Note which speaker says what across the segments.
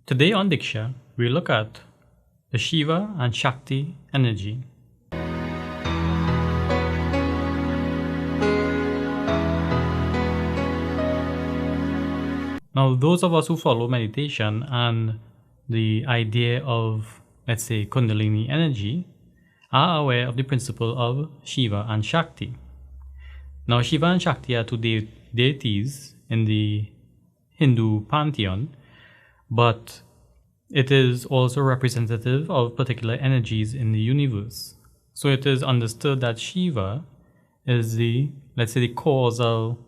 Speaker 1: Today on Diksha, we look at the Shiva and Shakti energy. Now, those of us who follow meditation and the idea of, let's say, Kundalini energy are aware of the principle of Shiva and Shakti. Now, Shiva and Shakti are two deities in the Hindu pantheon, but it is also representative of particular energies in the universe. So it is understood that Shiva is the, let's say, the causal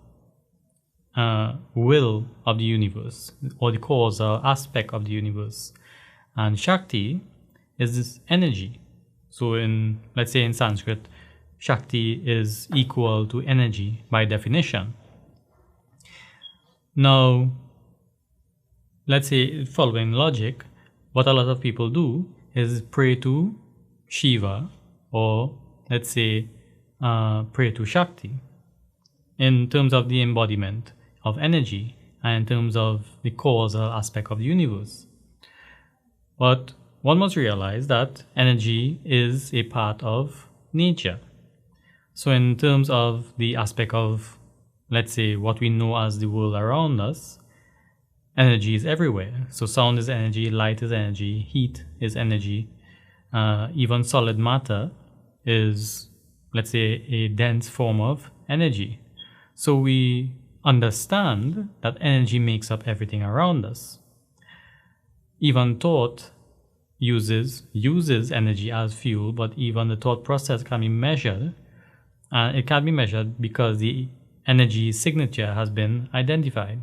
Speaker 1: will of the universe, or the causal aspect of the universe. And Shakti is this energy. So in, let's say in Sanskrit, Shakti is equal to energy by definition. Now, let's say, following logic, what a lot of people do is pray to Shiva, or let's say pray to Shakti in terms of the embodiment of energy and in terms of the causal aspect of the universe. But one must realize that energy is a part of nature. So in terms of the aspect of, let's say, what we know as the world around us, energy is everywhere. So sound is energy, light is energy, heat is energy. Even solid matter is, let's say, a dense form of energy. So we understand that energy makes up everything around us. Even thought uses energy as fuel, but even the thought process can be measured. It can be measured because the energy signature has been identified.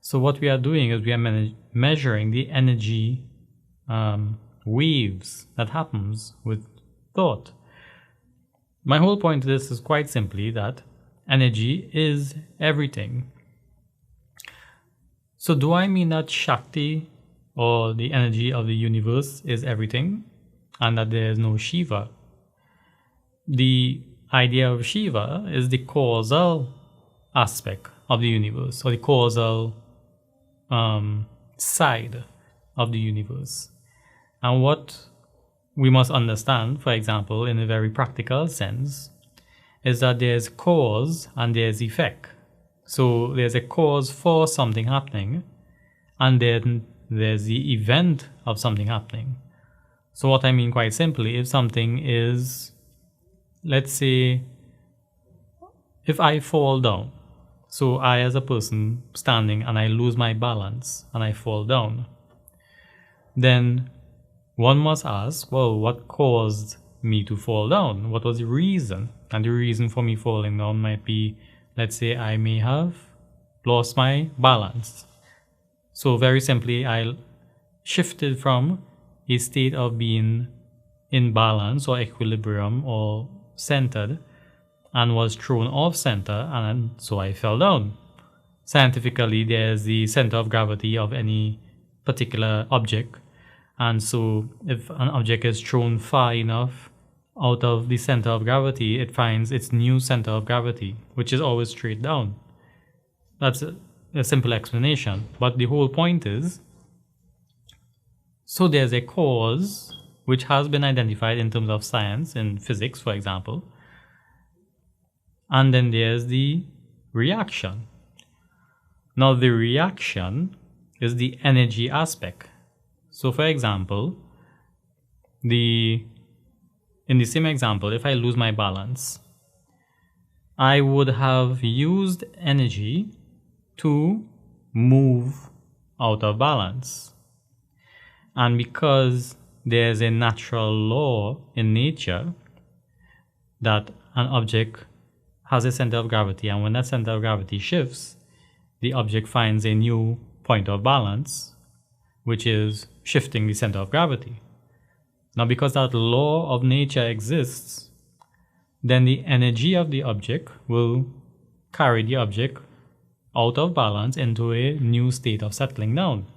Speaker 1: So what we are doing is we are measuring the energy waves that happens with thought. My whole point to this is quite simply that energy is everything. So do I mean that Shakti, or the energy of the universe, is everything and that there is no Shiva? The idea of Shiva is the causal aspect of the universe, or the causal side of the universe. And what we must understand, for example, in a very practical sense, is that there's cause and there's effect. So there's a cause for something happening, and then there's the event of something happening. So what I mean quite simply, if something is, let's say, if I fall down, so I as a person standing and I lose my balance and I fall down, then one must ask, well, what caused me to fall down? What was the reason? And the reason for me falling down might be, let's say, I may have lost my balance. So very simply, I shifted from a state of being in balance or equilibrium or centered, and was thrown off center, and so I fell down. Scientifically, there's the center of gravity of any particular object, and so if an object is thrown far enough out of the center of gravity, it finds its new center of gravity, which is always straight down. That's a simple explanation, but the whole point is, so there's a cause which has been identified in terms of science, in physics, for example, and then there's the reaction. Now the reaction is the energy aspect. So for example, in the same example, if I lose my balance, I would have used energy to move out of balance. And because there's a natural law in nature that an object has a center of gravity, and when that center of gravity shifts, the object finds a new point of balance, which is shifting the center of gravity. Now, because that law of nature exists, then the energy of the object will carry the object out of balance into a new state of settling down.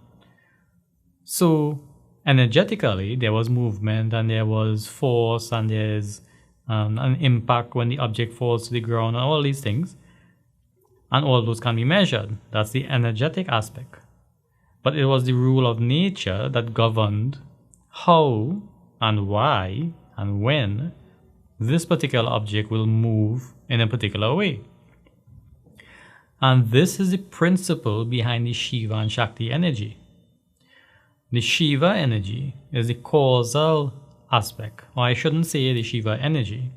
Speaker 1: So energetically, there was movement and there was force and there's an impact when the object falls to the ground and all these things. And all those can be measured. That's the energetic aspect. but it was the rule of nature that governed how and why and when this particular object will move in a particular way. And this is the principle behind the Shiva and Shakti energy. The Shiva energy is the causal aspect, or I shouldn't say the Shiva energy,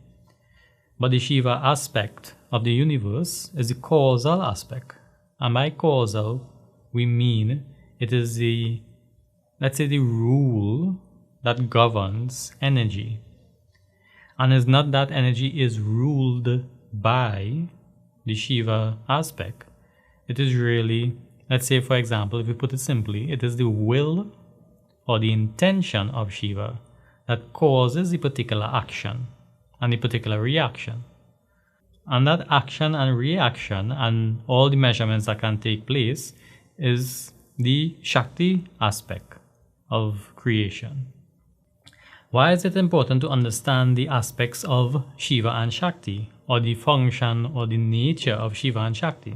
Speaker 1: but the Shiva aspect of the universe is the causal aspect. And by causal, we mean it is the, let's say, the rule that governs energy. And it's not that energy is ruled by the Shiva aspect. It is really, let's say for example, if we put it simply, it is the will or the intention of Shiva that causes the particular action and the particular reaction. And that action and reaction and all the measurements that can take place is the Shakti aspect of creation. Why is it important to understand the aspects of Shiva and Shakti, or the function or the nature of Shiva and Shakti?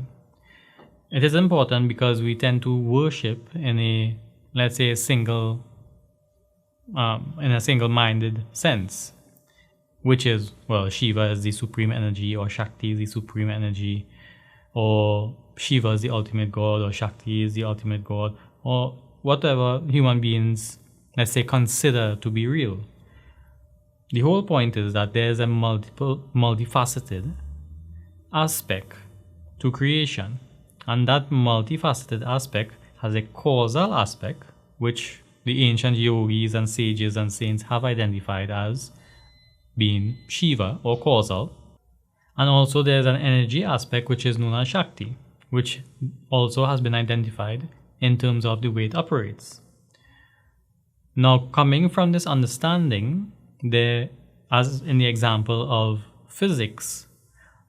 Speaker 1: It is important because we tend to worship in a, let's say, in a single-minded sense, which is, well, Shiva is the supreme energy, or Shakti is the supreme energy, or Shiva is the ultimate god, or Shakti is the ultimate god, or whatever human beings, let's say, consider to be real. The whole point is that there is a multifaceted aspect to creation, and that multifaceted aspect has a causal aspect, which the ancient yogis and sages and saints have identified as being Shiva or causal. And also there's an energy aspect which is known as Shakti, which also has been identified in terms of the way it operates. Now, coming from this understanding, there, as in the example of physics,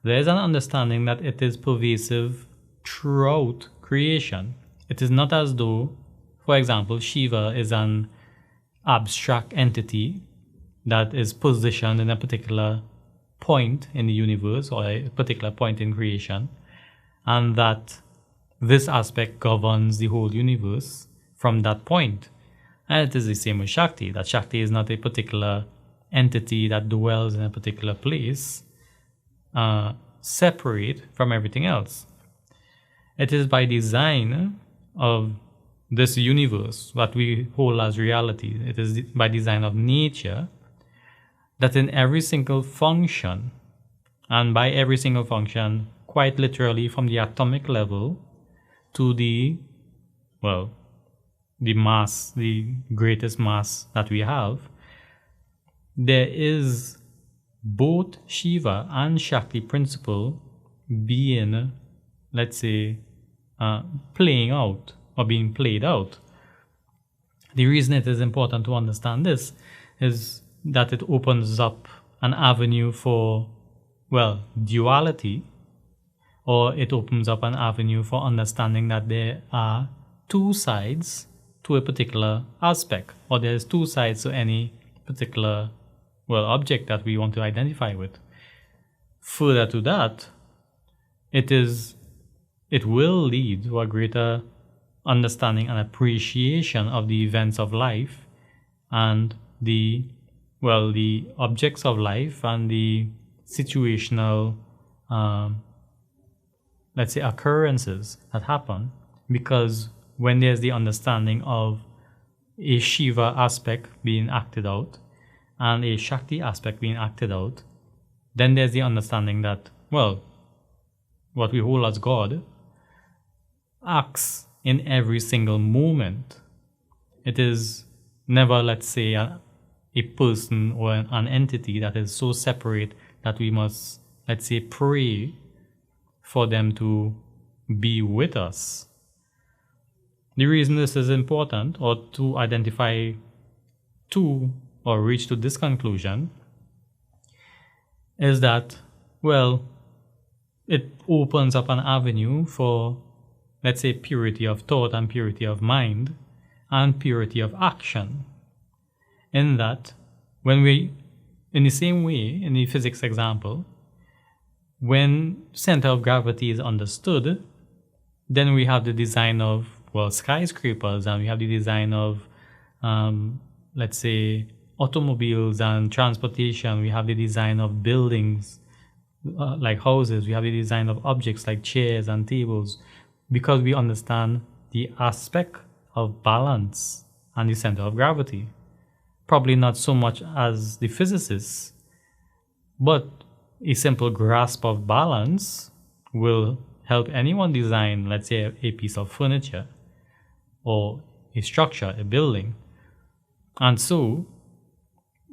Speaker 1: there is an understanding that it is pervasive throughout creation. It is not as though, for example, Shiva is an abstract entity that is positioned in a particular point in the universe or a particular point in creation, and that this aspect governs the whole universe from that point. And it is the same with Shakti, that Shakti is not a particular entity that dwells in a particular place, separate from everything else. It is by design of this universe that we hold as reality. It is by design of nature that in every single function, and by every single function, quite literally from the atomic level to the, well, the mass, the greatest mass that we have, there is both Shiva and Shakti principle being, let's say, playing out or being played out. The reason it is important to understand this is that it opens up an avenue for, well, duality, or it opens up an avenue for understanding that there are two sides to a particular aspect, or there's two sides to any particular, well, object that we want to identify with. Further to that, it will lead to a greater understanding and appreciation of the events of life and the objects of life and the situational, let's say, occurrences that happen, because when there's the understanding of a Shiva aspect being acted out and a Shakti aspect being acted out, then there's the understanding that, well, what we hold as God acts in every single moment. It is never, let's say, a person or an entity that is so separate that we must, let's say, pray for them to be with us. The reason this is important, or to identify to or reach to this conclusion, is that, well, it opens up an avenue for, let's say, purity of thought and purity of mind and purity of action. In that, when we, in the same way, in the physics example, when center of gravity is understood, then we have the design of skyscrapers, and we have the design of, let's say, automobiles and transportation. We have the design of buildings, like houses. We have the design of objects like chairs and tables, because we understand the aspect of balance and the center of gravity. Probably not so much as the physicists, but a simple grasp of balance will help anyone design, let's say, a piece of furniture or a structure, a building. And so,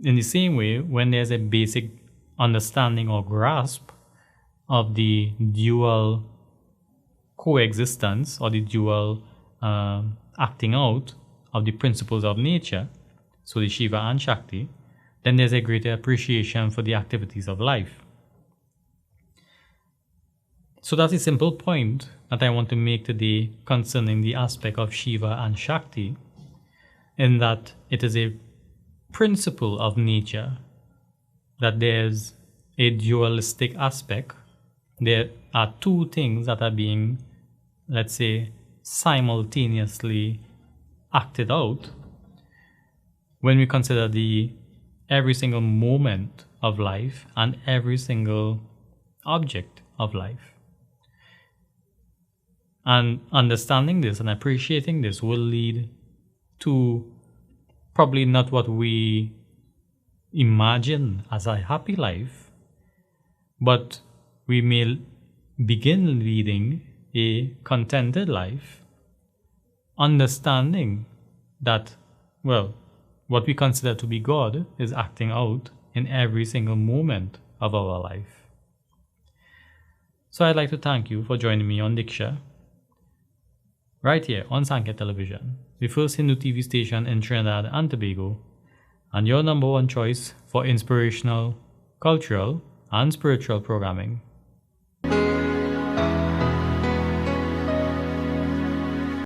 Speaker 1: in the same way, when there's a basic understanding or grasp of the dual coexistence or the dual acting out of the principles of nature, so the Shiva and Shakti, then there's a greater appreciation for the activities of life. So that's a simple point that I want to make today concerning the aspect of Shiva and Shakti, in that it is a principle of nature that there's a dualistic aspect. There are two things that are being, let's say, simultaneously acted out when we consider every single moment of life and every single object of life. And understanding this and appreciating this will lead to probably not what we imagine as a happy life, but we may begin leading a contented life, understanding that, well, what we consider to be God is acting out in every single moment of our life. So I'd like to thank you for joining me on Diksha, right here on Sankhya Television, the first Hindu TV station in Trinidad and Tobago, and your number one choice for inspirational, cultural, and spiritual programming.